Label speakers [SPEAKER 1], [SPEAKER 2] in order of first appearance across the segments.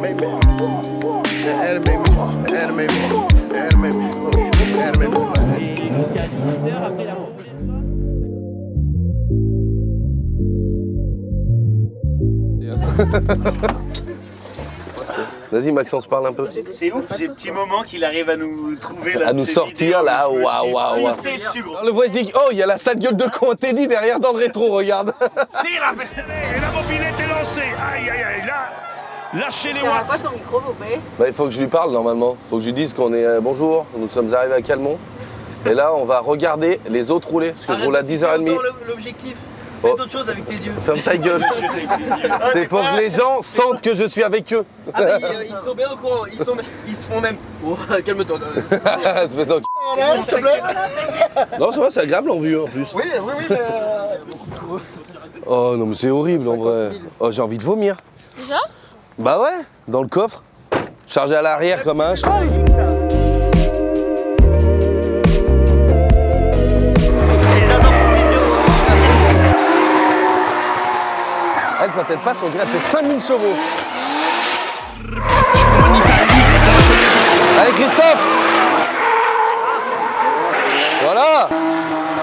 [SPEAKER 1] animate me. Animate me. Animate me. Animate me. Animate me.
[SPEAKER 2] Et jusqu'à 18h après la reprise.
[SPEAKER 3] Vas-y Maxence, parle un peu.
[SPEAKER 4] C'est ouf ces petits moments qu'il arrive à nous trouver là.
[SPEAKER 3] À nous sortir là, waouh waouh waouh. Dans le voice dit, oh il y a la sale gueule de con Teddy derrière dans le rétro, regarde.
[SPEAKER 5] Et la bobinette est lancée. Aïe aïe aïe, là, lâchez les
[SPEAKER 6] Ça va
[SPEAKER 5] watts.
[SPEAKER 6] pas ton micro, Bobé?
[SPEAKER 3] Bah, il faut que je lui parle normalement. Il faut que je lui dise qu'on est bonjour, nous sommes arrivés à Calmont. Et là on va regarder les autres rouler, parce que je roule à 10h30.
[SPEAKER 7] L'objectif,
[SPEAKER 3] Oh.
[SPEAKER 7] fais d'autres choses avec tes yeux.
[SPEAKER 3] Ferme ta gueule. C'est pour que les gens sentent que je suis avec eux.
[SPEAKER 7] Ah bah, ils sont bien au courant, ils se font même. Oh, calme-toi.
[SPEAKER 3] Espèce d'enculé. Non, ça va, c'est agréable en vue en plus.
[SPEAKER 7] Oui, mais.
[SPEAKER 3] Oh non, mais c'est horrible en vrai. Oh, j'ai envie de vomir.
[SPEAKER 6] Déjà?
[SPEAKER 3] Bah ouais, dans le coffre, chargé à l'arrière comme un cheval. Elle, quand elle passe, on dirait qu'elle fait 5000 chevaux. Allez Christophe! Voilà!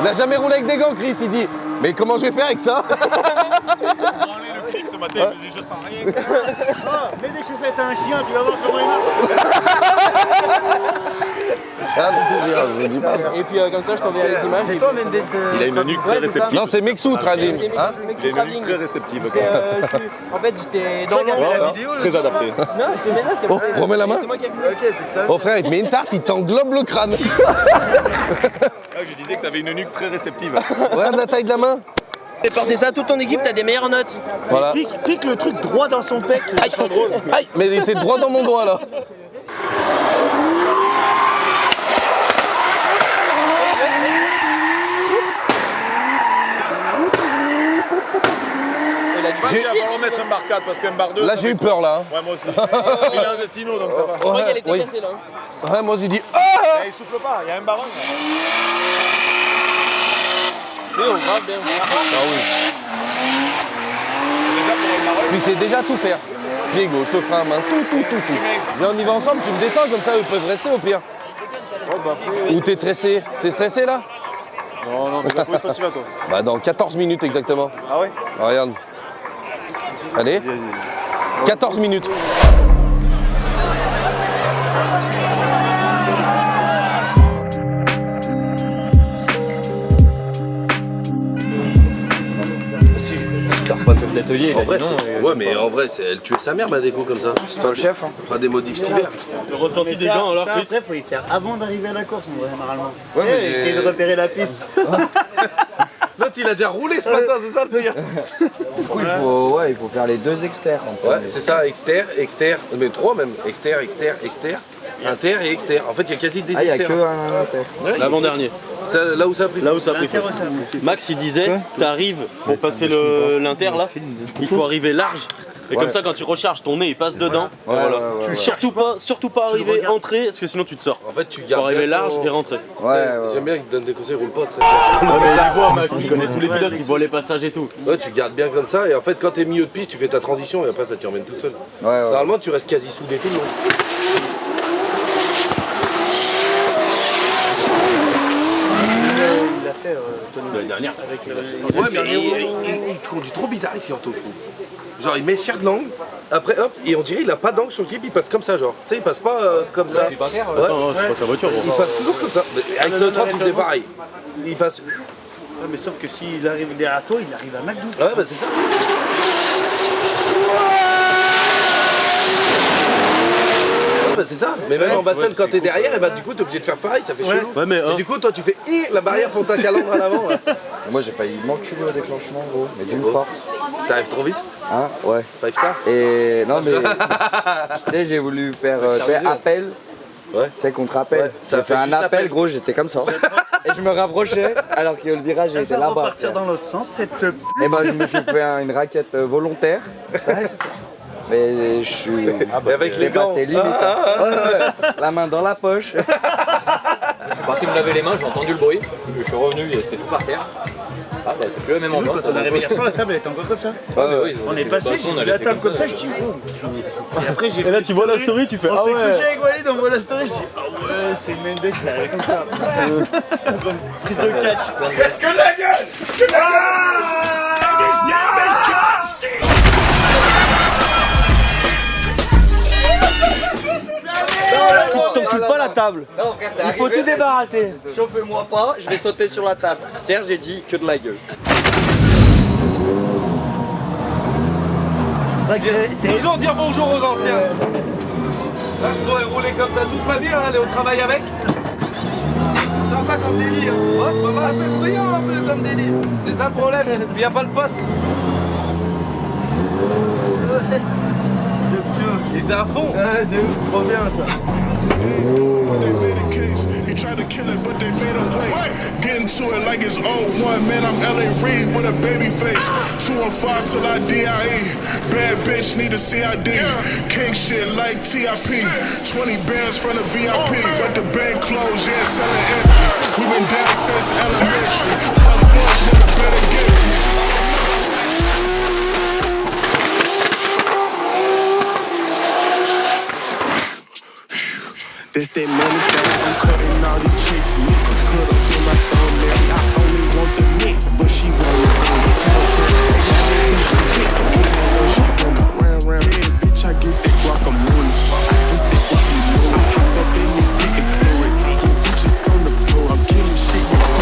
[SPEAKER 3] Il n'a jamais roulé avec des gants, Chris, il dit. Mais comment je vais faire avec ça?
[SPEAKER 5] Le clic ce matin, il faisait je sens rien.
[SPEAKER 4] Mets des chaussettes à un chien, tu vas voir comment il marche.
[SPEAKER 3] Ah, je dis pas.
[SPEAKER 7] Et puis comme ça, je t'enverrai les images.
[SPEAKER 4] C'est toi Mendes.
[SPEAKER 5] Il a une nuque très réceptive.
[SPEAKER 3] Non, c'est Mexou, Tradim. Hein?
[SPEAKER 5] Il a une nuque très réceptive.
[SPEAKER 7] En fait, j'étais dans le.
[SPEAKER 5] Très adapté.
[SPEAKER 7] Non, c'est Ménas qui a
[SPEAKER 3] Oh, remets la main.
[SPEAKER 7] C'est moi qui ai appuyé.
[SPEAKER 3] Oh frère, il te met une tarte, il t'englobe le crâne.
[SPEAKER 5] Je disais que t'avais une nuque très réceptive.
[SPEAKER 3] Regarde la taille de la main.
[SPEAKER 7] Fais porter ça à toute ton équipe, t'as des meilleures notes.
[SPEAKER 3] Voilà.
[SPEAKER 4] Pique le truc droit dans son pec.
[SPEAKER 3] Aïe, aïe, mais il était droit dans mon doigt là.
[SPEAKER 5] Je pense qu'il va falloir mettre un bar 4 parce qu'un bar 2.
[SPEAKER 3] Là j'ai eu peur là.
[SPEAKER 5] Ouais, moi aussi. Il a un Zestino donc ça va.
[SPEAKER 7] Je crois qu'elle était
[SPEAKER 3] oui.
[SPEAKER 7] cassée là.
[SPEAKER 3] Ouais, moi j'ai dit ah.
[SPEAKER 5] Mais il souffle pas, il y a un baron.
[SPEAKER 7] Oui, on va bien.
[SPEAKER 3] Ah oui. Puis c'est déjà tout faire. Pied gauche, le frein à main, tout. Viens, on y va ensemble, tu me descends comme ça, eux peuvent rester au pire. Ou t'es stressé? T'es stressé là?
[SPEAKER 5] Non, mais combien de temps tu vas toi?
[SPEAKER 3] Bah dans 14 minutes exactement.
[SPEAKER 5] Ah ouais?
[SPEAKER 3] Ah, regarde. Allez. 14 minutes.
[SPEAKER 8] L'atelier,
[SPEAKER 3] En vrai, ouais, mais en vrai, elle tuait sa mère, ma déco comme ça.
[SPEAKER 8] c'est toi le chef.
[SPEAKER 3] On fera des modifs cet hiver.
[SPEAKER 4] Le ressenti des gants alors Chris. Après faut y faire avant d'arriver à la course en vrai normalement.
[SPEAKER 8] Ouais, mais
[SPEAKER 4] Essayer de repérer la piste.
[SPEAKER 3] L'autre, il a déjà roulé ce matin, c'est ça le pire.
[SPEAKER 8] Du coup, il faut faire les deux externes.
[SPEAKER 3] Ouais, c'est ça, exter, mais trois même. Exter, inter et exter. En fait, il y a quasi des
[SPEAKER 8] Ah, il n'y a
[SPEAKER 3] exter.
[SPEAKER 8] que un inter.
[SPEAKER 3] Ouais,
[SPEAKER 9] L'avant-dernier.
[SPEAKER 3] là où ça a pris.
[SPEAKER 9] Là où ça a pris feu. Max il disait, t'arrives pour passer l'inter là, il faut arriver large. Et comme ça quand tu recharges ton nez il passe dedans.
[SPEAKER 8] Ouais,
[SPEAKER 9] Voilà.
[SPEAKER 8] ouais.
[SPEAKER 9] Surtout pas arriver entrer parce que sinon tu te sors.
[SPEAKER 3] En fait, tu
[SPEAKER 9] Faut
[SPEAKER 3] gardes.
[SPEAKER 9] arriver
[SPEAKER 3] bien
[SPEAKER 9] large
[SPEAKER 3] ton-
[SPEAKER 9] et rentrer.
[SPEAKER 8] Ouais.
[SPEAKER 3] J'aime bien qu'il te donne des conseils, roule pas. tu sais.
[SPEAKER 9] Non mais il voit Max, il connaît tous les pilotes, il voit les passages et tout.
[SPEAKER 3] Ouais, tu gardes bien comme ça, et en fait, quand t'es milieu de piste, tu fais ta transition, et après, ça t'y emmène tout seul.
[SPEAKER 8] Ouais.
[SPEAKER 3] Normalement, tu restes quasi soudé tout le long.
[SPEAKER 4] Il a fait Tony.
[SPEAKER 9] L'année dernière.
[SPEAKER 3] Ouais, mais il conduit trop bizarre ici, Anto, je trouve. Genre, il met cher de l'angle, après hop, et on dirait il a pas d'angle sur le clip, il passe comme ça, genre. Tu sais, il passe pas comme ça. Ouais.
[SPEAKER 9] Attends, c'est pas sa voiture.
[SPEAKER 3] Il passe toujours comme ça. Mais avec ce 30, il faisait pareil. Il passe.
[SPEAKER 4] Ouais, mais sauf que s'il arrive derrière toi, il arrive à McDo.
[SPEAKER 3] Ouais, bah c'est ça. Ouais, bah c'est ça. Mais même en battle, quand t'es derrière, et bah du coup, t'es obligé de faire pareil, ça fait chelou.
[SPEAKER 9] Ouais mais
[SPEAKER 3] Et du coup, toi, tu fais la barrière pour ta calandre à l'avant. là.
[SPEAKER 8] Moi, j'ai failli m'enculer au déclenchement, gros. Mais d'une force.
[SPEAKER 3] T'arrives trop vite,
[SPEAKER 8] Hein? Ouais.
[SPEAKER 3] 5 star.
[SPEAKER 8] Et non, mais. Tu sais, j'ai voulu faire appel.
[SPEAKER 3] Ouais.
[SPEAKER 8] Tu sais, contre-appel.
[SPEAKER 3] Ouais, ça
[SPEAKER 8] J'ai
[SPEAKER 3] fait
[SPEAKER 8] fait un
[SPEAKER 3] juste
[SPEAKER 8] appel,
[SPEAKER 3] l'appel.
[SPEAKER 8] gros, j'étais comme ça. Et je me rapprochais, alors que le virage
[SPEAKER 4] Elle
[SPEAKER 8] était
[SPEAKER 4] va
[SPEAKER 8] là-bas.
[SPEAKER 4] repartir dans l'autre sens, cette
[SPEAKER 8] Et moi, je me suis fait une raquette volontaire. Mais je suis.
[SPEAKER 3] Et avec les
[SPEAKER 8] j'ai
[SPEAKER 3] gants.
[SPEAKER 8] passé limite. Ouais. La main dans la poche.
[SPEAKER 10] Je suis parti me laver les mains, j'ai entendu le bruit. Je suis revenu et c'était tout par terre.
[SPEAKER 8] Ah bah c'est plus la même
[SPEAKER 4] Nous,
[SPEAKER 8] ambiance.
[SPEAKER 4] quand on est arrivé hier soir, la table elle était encore comme ça.
[SPEAKER 8] Ah ouais, oui,
[SPEAKER 4] On est passé, j'ai vu la table comme ça, je dis oh. Et après j'ai.
[SPEAKER 9] Et là tu vois la story, tu fais
[SPEAKER 4] On
[SPEAKER 9] ah
[SPEAKER 4] s'est
[SPEAKER 9] ouais.
[SPEAKER 4] couché avec Walid, on voit la story, je dis ah ouais, c'est Mendes, il est arrivé comme ça. Comme prise de catch.
[SPEAKER 5] Que de la gueule! Que de la gueule! His name is John C.
[SPEAKER 7] T'occupe pas la table.
[SPEAKER 8] Non frère, t'es
[SPEAKER 7] Il faut
[SPEAKER 8] arrivé,
[SPEAKER 7] tout débarrasser.
[SPEAKER 8] Chauffez-moi pas, je vais sauter sur la table. Serge, j'ai dit que de la gueule.
[SPEAKER 3] Toujours dire bonjour aux anciens. Là, je pourrais rouler comme ça toute ma vie, aller au travail avec. C'est sympa comme délire. Oh, c'est pas mal, un peu bruyant, un peu comme délire. C'est ça le problème, il n'y a pas le poste. Il était à fond.
[SPEAKER 4] Ouais, c'est ouf, trop bien ça.
[SPEAKER 5] They made a case. He tried to kill it, but they made a way. Getting to it like it's 0-1. Man, I'm L.A. Reid with a baby face. 215 till I DIE. Bad bitch need a CID. King shit like TIP. 20 bands from the VIP. But the bank closed, yeah, selling empty. We been down since elementary. Fuck boys with a better gift.
[SPEAKER 6] That's that money side, I'm cutting all these chicks. Nigga cut up in my thumbnail. I only want the neck, but she want it good. She gonna round. Yeah, bitch, I get that guacamole. I just that guacamole. I hop up in the dick and throw it. Put bitches on the floor. I'm killing shit with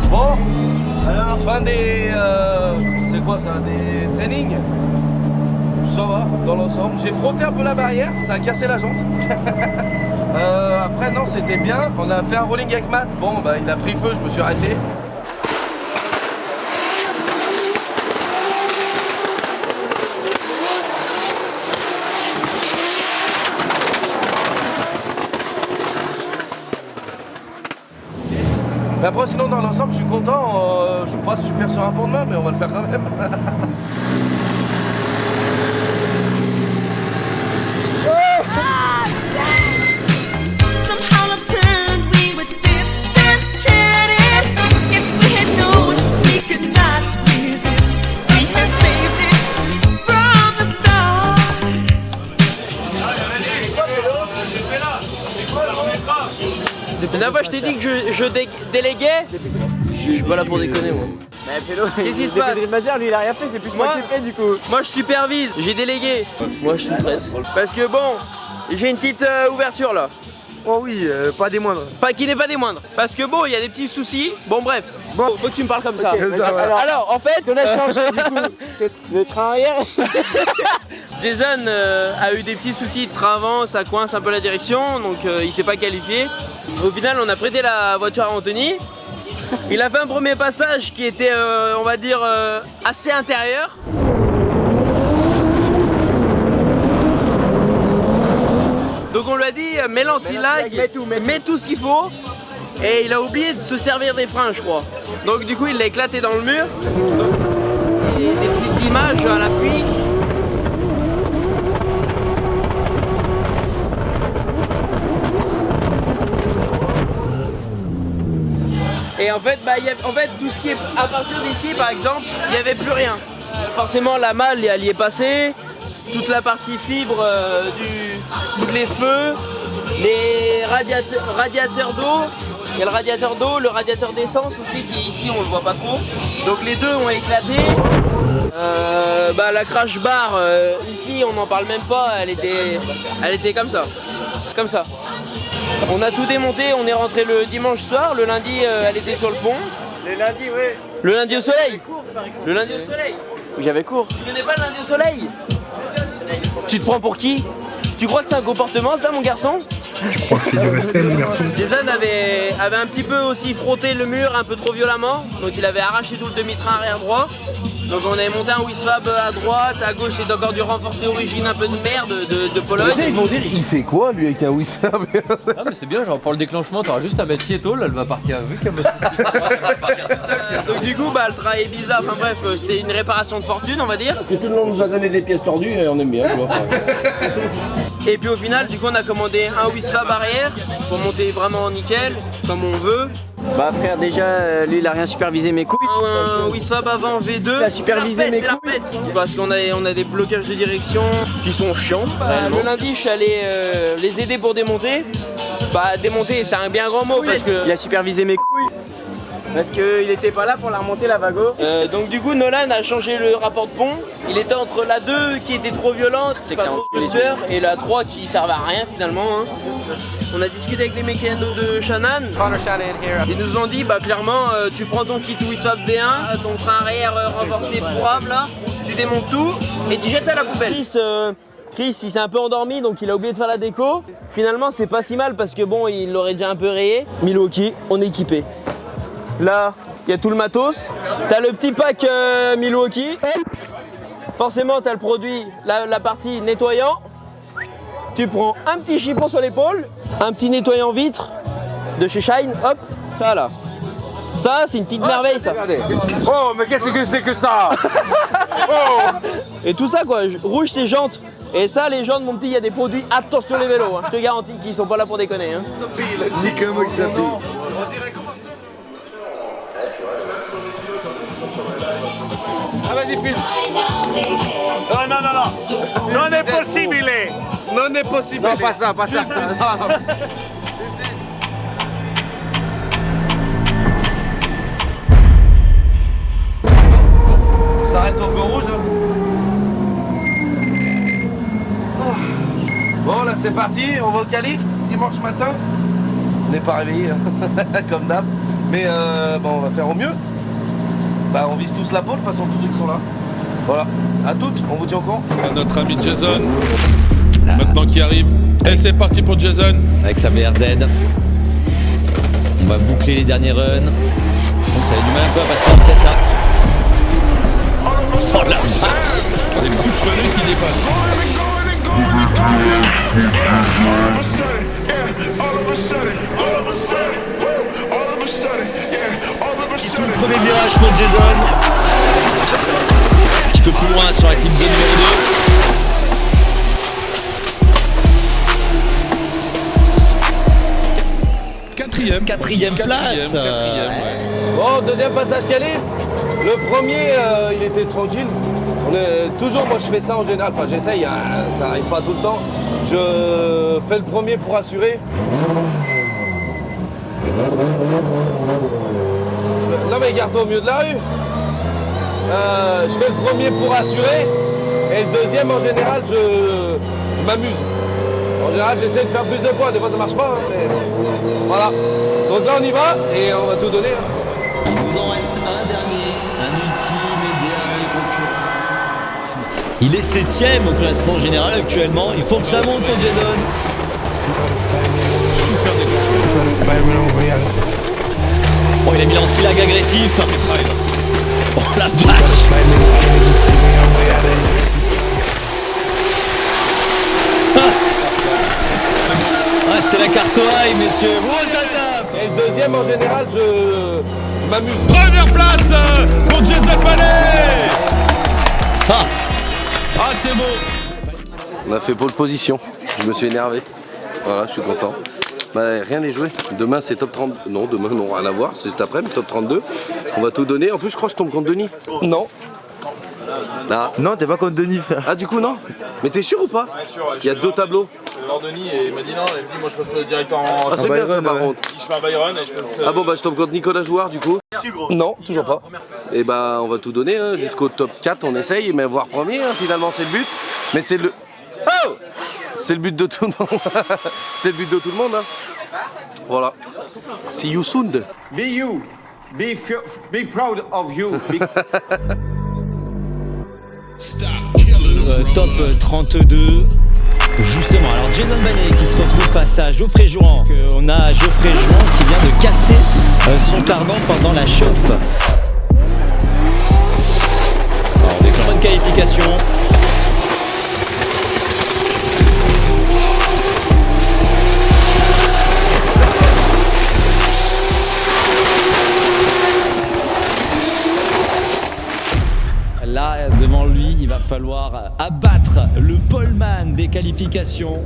[SPEAKER 3] Bon, alors fin des... c'est quoi ça? Des trainings? Ça va, dans l'ensemble. J'ai frotté un peu la barrière, ça a cassé la jante. Après non, c'était bien. On a fait un rolling avec Matt. Bon, bah il a pris feu, je me suis arrêté. Mais après sinon dans l'ensemble je suis content, je suis pas super sur un pont de main mais on va le faire quand même.
[SPEAKER 7] La dernière fois je t'ai dit que je déléguais. Je suis pas là pour déconner moi. Qu'est-ce qui se passe?
[SPEAKER 4] Lui il a rien fait, c'est plus moi qui fais du coup.
[SPEAKER 7] Moi je supervise, j'ai délégué. Moi je sous-traite. Parce que bon, j'ai une petite ouverture là.
[SPEAKER 4] Oh oui, pas des moindres.
[SPEAKER 7] Pas qui n'est pas des moindres. Parce que bon, il y a des petits soucis. Bon bref, bon, faut que tu me parles comme ça. Alors en fait,
[SPEAKER 4] On a changé du coup, c'est le train arrière.
[SPEAKER 7] Jason a eu des petits soucis de train avant, ça coince un peu la direction, donc il s'est pas qualifié. Au final, on a prêté la voiture à Anthony. Il a fait un premier passage qui était, on va dire, assez intérieur. Donc on lui a dit, mets l'anti-lag, mets tout ce qu'il faut. Et il a oublié de se servir des freins, je crois. Donc du coup, il l'a éclaté dans le mur. Et des petites images à l'appui. Et en fait, tout ce qui est à partir d'ici, par exemple, il n'y avait plus rien. Forcément, la malle, elle y est passée. Toute la partie fibre, tous les feux, les radiateurs d'eau. Il y a le radiateur d'eau, le radiateur d'essence aussi, qui ici on le voit pas trop. Donc les deux ont éclaté. La crash bar, ici on n'en parle même pas, elle était comme ça. Comme ça. On a tout démonté, on est rentré le dimanche soir, le lundi elle était sur le pont.
[SPEAKER 4] Le lundi, ouais.
[SPEAKER 7] Le lundi au soleil. Le lundi au soleil.
[SPEAKER 4] J'avais cours.
[SPEAKER 7] Tu connais pas le lundi au soleil? Tu te prends pour qui? Tu crois que c'est un comportement ça mon garçon?
[SPEAKER 10] Tu crois que c'est du respect, mon garçon?
[SPEAKER 7] Jason avait un petit peu aussi frotté le mur un peu trop violemment, donc il avait arraché tout le demi-train arrière droit. Donc on avait monté un Wisfab à droite, à gauche c'est encore du renforcé origine un peu de merde de Pologne.
[SPEAKER 3] Tu sais, ils vont dire, il fait quoi lui avec un Wisfab?
[SPEAKER 2] Ah mais c'est bien, genre pour le déclenchement, t'auras juste à mettre Tieto, là elle va partir vu qu'elle va partir toute seule.
[SPEAKER 7] Donc du coup bah le travail est bizarre, enfin bref c'était une réparation de fortune on va dire.
[SPEAKER 1] Parce que tout le monde nous a donné des pièces tordues et on aime bien, tu vois.
[SPEAKER 7] Et puis au final du coup on a commandé un Wisfab arrière pour monter vraiment nickel, comme on veut.
[SPEAKER 8] Bah frère, déjà, lui il a rien supervisé mes couilles.
[SPEAKER 7] Un Wisfab avant V2,
[SPEAKER 8] Il a supervisé mes
[SPEAKER 7] couilles. Parce qu'on a des blocages de direction qui sont chiants. Le lundi je suis allé les aider pour démonter. Bah démonter c'est un bien grand mot parce que...
[SPEAKER 8] Il a supervisé mes couilles. Parce qu'il était pas là pour la remonter la vago.
[SPEAKER 7] Donc du coup Nolan a changé le rapport de pont. Il était entre la 2 qui était trop violente,
[SPEAKER 8] C'est que
[SPEAKER 7] pas
[SPEAKER 8] ça
[SPEAKER 7] trop
[SPEAKER 8] en fout les
[SPEAKER 7] douceur, et la 3 qui servait à rien finalement. Hein. On a discuté avec les mécanos de Shannon. Ils nous ont dit bah clairement tu prends ton kit Wisfab V1, ton train arrière renforcé pourrable là, tu démontes tout et tu jettes à la poubelle. Chris il s'est un peu endormi donc il a oublié de faire la déco. Finalement c'est pas si mal parce que bon il l'aurait déjà un peu rayé. Milwaukee, on est équipé. Là, il y a tout le matos. T'as le petit pack Milwaukee. Forcément, t'as le produit, la partie nettoyant. Tu prends un petit chiffon sur l'épaule, un petit nettoyant vitre de chez Shine. Hop, ça là. Ça, c'est une petite merveille ça.
[SPEAKER 3] Oh, mais qu'est-ce que c'est que ça?
[SPEAKER 7] Et tout ça quoi, rouge c'est jantes. Et ça, les jantes, mon petit, il y a des produits, attention les vélos. Hein. Je te garantis qu'ils sont pas là pour déconner. Hein.
[SPEAKER 1] Nique un mec, ça pique.
[SPEAKER 3] Ah vas-y, filme.
[SPEAKER 4] Non è possibile.
[SPEAKER 3] Non è possible.
[SPEAKER 1] Non, pas ça, pas ça.
[SPEAKER 3] On s'arrête au feu rouge. Hein. Bon là c'est parti, on va au calife, dimanche matin. On n'est pas réveillé comme d'hab. Mais bon, on va faire au mieux. Bah on vise tous la pole, de toute façon tous ceux qui sont là. Voilà, à toutes, on vous tient au courant.
[SPEAKER 11] Notre ami Jason, maintenant qui arrive. Et c'est parti pour Jason.
[SPEAKER 12] Avec sa BRZ. On va boucler les derniers runs. Donc ça a du mal un peu à passer en vitesse là. Oh la vache.
[SPEAKER 11] Des coups de cheveux qui dépassent.
[SPEAKER 12] Premier virage pour Jason. Un petit peu plus loin sur la team zone numéro
[SPEAKER 11] 2. Quatrième place.
[SPEAKER 3] Bon, deuxième passage calife. Le premier, il était tranquille. Toujours, moi je fais ça en général, enfin j'essaye, hein, ça n'arrive pas tout le temps. Je fais le premier pour assurer. Non mais garde-toi au milieu de la rue. Je fais le premier pour assurer et le deuxième en général je m'amuse. En général j'essaie de faire plus de points, des fois ça marche pas. Hein, mais... Voilà. Donc là on y va et on va tout donner. Hein.
[SPEAKER 12] Il nous en reste un dernier, un ultime et dernier concurrent. Il est 7ème au classement général actuellement. Il faut que ça monte pour Jason.
[SPEAKER 11] Super déclencheur.
[SPEAKER 12] Bon, il a mis l'anti-lag agressif. Oh la vache. Ah, c'est la carte high, messieurs. Oh, tata.
[SPEAKER 3] Et le deuxième en général je m'amuse.
[SPEAKER 11] Première place pour Jason Ballet.
[SPEAKER 12] Ah,
[SPEAKER 11] c'est beau.
[SPEAKER 3] On a fait pole position. Je me suis énervé. Voilà, je suis content. Bah, rien n'est joué. Demain c'est top 30. Non, demain non, rien à voir. C'est cet après-midi, top 32. On va tout donner. En plus, je crois que je tombe contre Denis. Non. Ah.
[SPEAKER 4] Non, t'es pas contre Denis, frère.
[SPEAKER 3] Ah, du coup, non. Mais t'es sûr ou pas? Il y a deux tableaux.
[SPEAKER 9] Denis et il m'a dit non, il m'a dit moi je passe direct en.
[SPEAKER 3] Ah, c'est bien ça par contre.
[SPEAKER 9] Je fais un Byron et je passe.
[SPEAKER 3] Ah bon, bah je tombe contre Nicolas Jouard du coup. Non, toujours pas. Et bah on va tout donner hein, jusqu'au top 4, on essaye, mais voir premier, hein, finalement c'est le but. Mais c'est le. Oh, c'est le but de tout le monde. C'est le but de tout le monde. Hein. Voilà. See you soon.
[SPEAKER 13] Be you. Be proud of you.
[SPEAKER 12] top 32. Justement, alors Jason Banet qui se retrouve face à Geoffrey Jouan. On a Geoffrey Jouan qui vient de casser son cardan pendant la chauffe. Alors, on déclenche une qualification. Là, devant lui, il va falloir abattre le poleman des qualifications.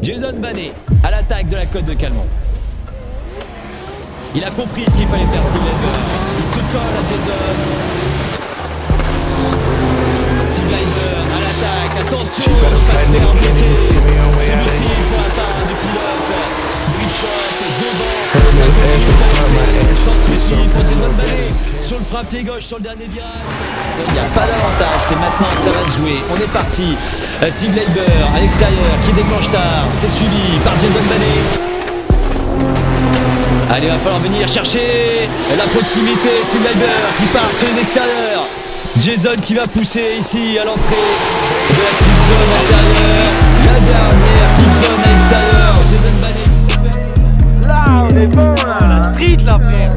[SPEAKER 12] Jason Banet à l'attaque de la côte de Calmont. Il a compris ce qu'il fallait faire, Steve Leiber. Il se colle à Jason. Steve Leiber à l'attaque. Attention, le passe vers bloqué. C'est Lucie pour la part du pilote. Bridgeshot devant. Sans souci pour Jason Banet. Sur le frappé gauche, sur le dernier virage. Il n'y a pas d'avantage, c'est maintenant que ça va se jouer. On est parti. Steve Leiber à l'extérieur qui déclenche tard. C'est suivi par Jason Banet. Allez, il va falloir venir chercher la proximité. Steve Leiber qui part sur l'extérieur. Jason qui va pousser ici à l'entrée de la petite zone intérieure. La dernière petite zone à l'extérieur. Jason Banet qui se perd.
[SPEAKER 4] Là, on est bon là. La street là, frère.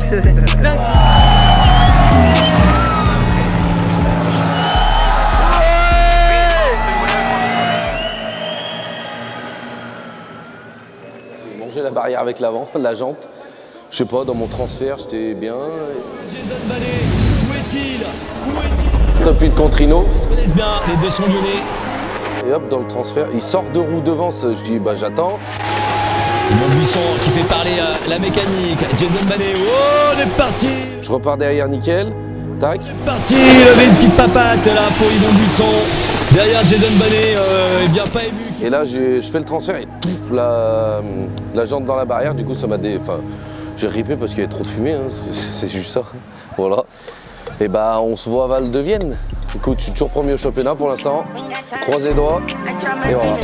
[SPEAKER 3] J'ai mangé la barrière avec l'avant, la jante. Je sais pas, dans mon transfert, j'étais bien.
[SPEAKER 12] Jason Banet, où est-il? Où est-il?
[SPEAKER 3] Top 8 contre Rino.
[SPEAKER 12] Ils se connaissent bien, les deux sont lyonnais.
[SPEAKER 3] Et hop, dans le transfert, il sort deux roues devant, je dis bah j'attends.
[SPEAKER 12] Montbuisson qui fait parler la mécanique. Jason Banet, oh, on est parti.
[SPEAKER 3] Je repars derrière nickel, tac.
[SPEAKER 12] Parti, lever une petite papate là pour Yvon Buisson. Derrière Jason Banet, bien pas ému.
[SPEAKER 3] Et là, je fais le transfert et pouf, la jante dans la barrière, du coup ça m'a Enfin, j'ai ripé parce qu'il y avait trop de fumée, hein. C'est juste ça. Voilà. Et bah on se voit à Val de Vienne. Écoute, je suis toujours premier au championnat pour l'instant. Croisez les doigts. Et voilà.